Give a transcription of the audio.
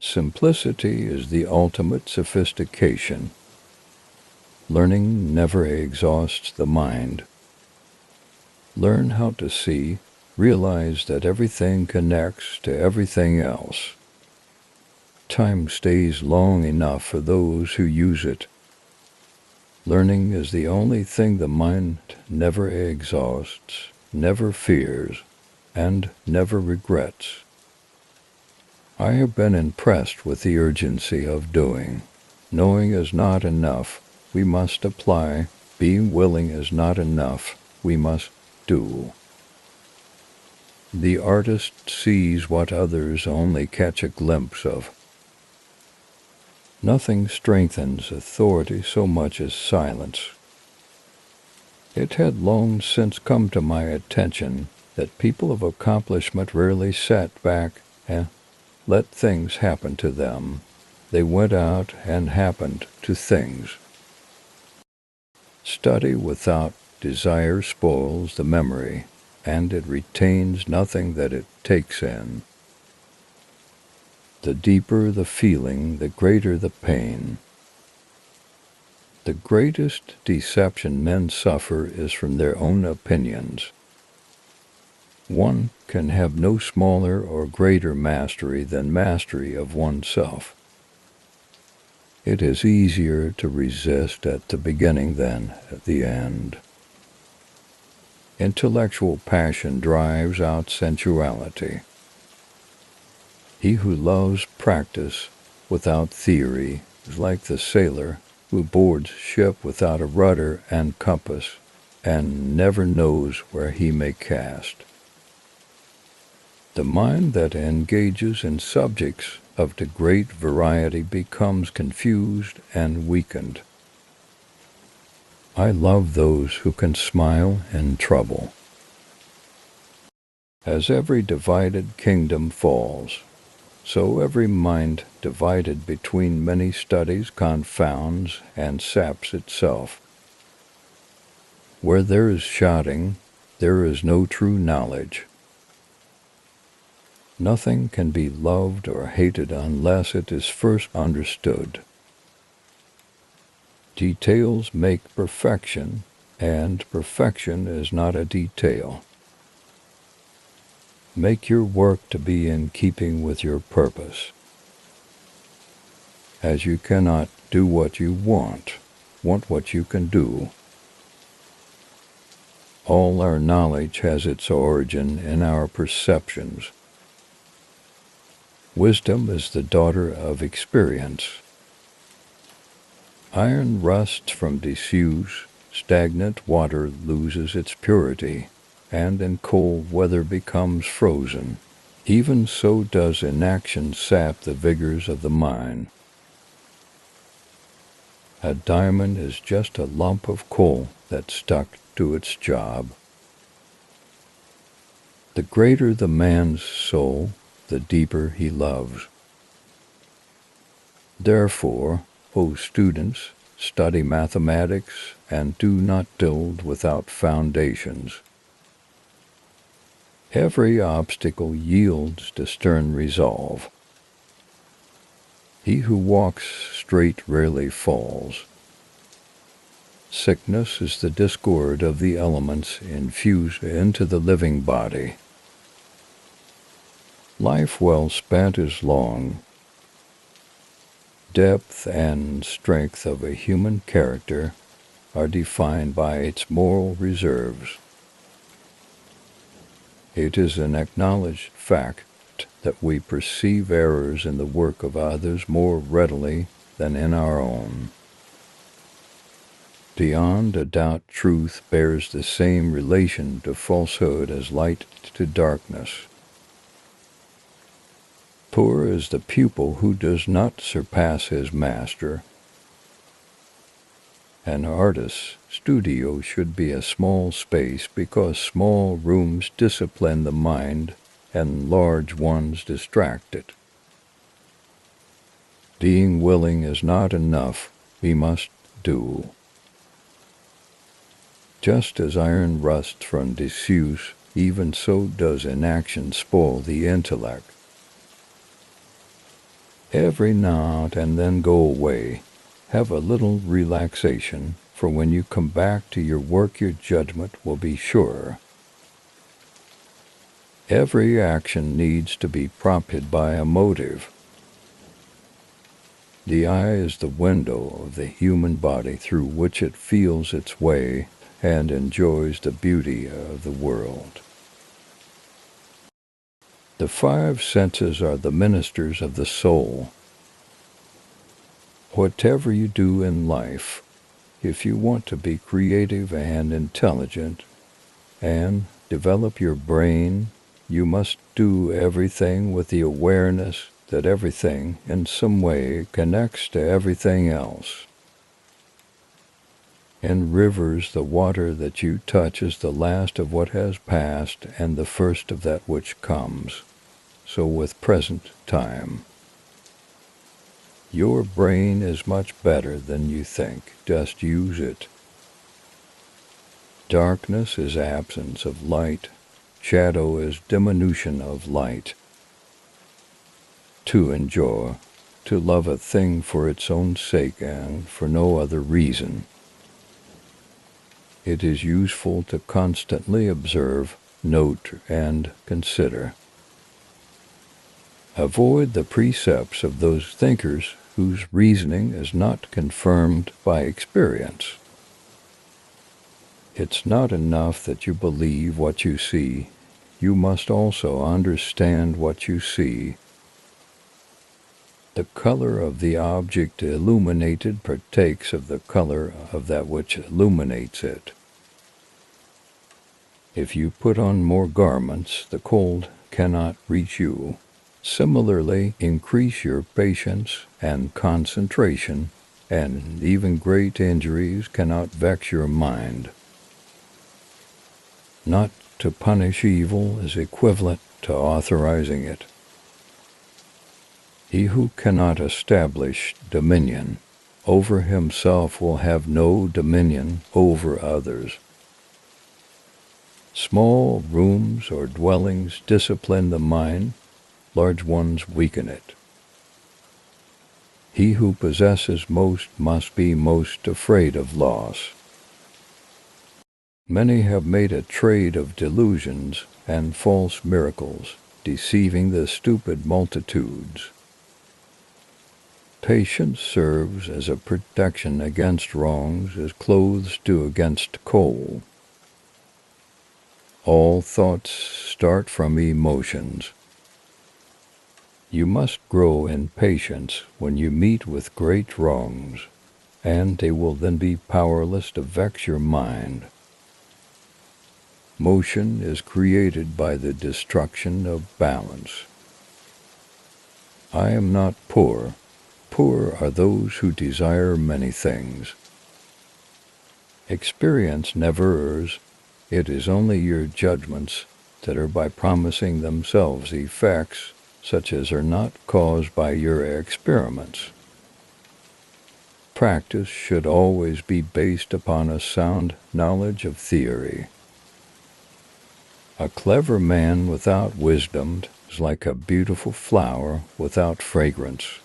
Simplicity is the ultimate sophistication. Learning never exhausts the mind. Learn how to see, realize that everything connects to everything else. Time stays long enough for those who use it. Learning is the only thing the mind never exhausts, never fears, and never regrets. I have been impressed with the urgency of doing. Knowing is not enough, we must apply. Being willing is not enough, we must do. The artist sees what others only catch a glimpse of. Nothing strengthens authority so much as silence. It had long since come to my attention that people of accomplishment rarely sat back and let things happen to them. They went out and happened to things. Study without desire spoils the memory, and it retains nothing that it takes in. The deeper the feeling, the greater the pain. The greatest deception men suffer is from their own opinions. One can have no smaller or greater mastery than mastery of oneself. It is easier to resist at the beginning than at the end. Intellectual passion drives out sensuality. He who loves practice without theory is like the sailor who boards ship without a rudder and compass and never knows where he may cast. The mind that engages in subjects of the great variety becomes confused and weakened. I love those who can smile in trouble. As every divided kingdom falls, so every mind divided between many studies confounds and saps itself. Where there is shouting, there is no true knowledge. Nothing can be loved or hated unless it is first understood. Details make perfection, and perfection is not a detail. Make your work to be in keeping with your purpose. As you cannot do what you want what you can do. All our knowledge has its origin in our perceptions. Wisdom is the daughter of experience. Iron rusts from disuse, stagnant water loses its purity, and in cold weather becomes frozen. Even so does inaction sap the vigors of the mind. A diamond is just a lump of coal that stuck to its job. The greater the man's soul, the deeper he loves. Therefore, O students, study mathematics and do not build without foundations. Every obstacle yields to stern resolve. He who walks straight rarely falls. Sickness is the discord of the elements infused into the living body. Life well spent is long. Depth and strength of a human character are defined by its moral reserves. It is an acknowledged fact that we perceive errors in the work of others more readily than in our own. Beyond a doubt, truth bears the same relation to falsehood as light to darkness. Poor is the pupil who does not surpass his master. An artist's studio should be a small space because small rooms discipline the mind and large ones distract it. Being willing is not enough, we must do. Just as iron rusts from disuse, even so does inaction spoil the intellect. Every now and then go away. Have a little relaxation, for when you come back to your work your judgment will be surer. Every action needs to be prompted by a motive. The eye is the window of the human body through which it feels its way and enjoys the beauty of the world. The five senses are the ministers of the soul. Whatever you do in life, if you want to be creative and intelligent and develop your brain, you must do everything with the awareness that everything in some way connects to everything else. In rivers, the water that you touch is the last of what has passed and the first of that which comes. So with present time. Your brain is much better than you think. Just use it. Darkness is absence of light. Shadow is diminution of light. To enjoy, to love a thing for its own sake and for no other reason. It is useful to constantly observe, note, and consider. Avoid the precepts of those thinkers whose reasoning is not confirmed by experience. It's not enough that you believe what you see. You must also understand what you see. The color of the object illuminated partakes of the color of that which illuminates it. If you put on more garments, the cold cannot reach you. Similarly, increase your patience and concentration, and even great injuries cannot vex your mind. Not to punish evil is equivalent to authorizing it. He who cannot establish dominion over himself will have no dominion over others. Small rooms or dwellings discipline the mind, large ones weaken it. He who possesses most must be most afraid of loss. Many have made a trade of delusions and false miracles, deceiving the stupid multitudes. Patience serves as a protection against wrongs as clothes do against cold. All thoughts start from emotions. You must grow in patience when you meet with great wrongs, and they will then be powerless to vex your mind. Motion is created by the destruction of balance. I am not poor. Poor are those who desire many things. Experience never errs. It is only your judgments that are by promising themselves effects such as are not caused by your experiments. Practice should always be based upon a sound knowledge of theory. A clever man without wisdom is like a beautiful flower without fragrance.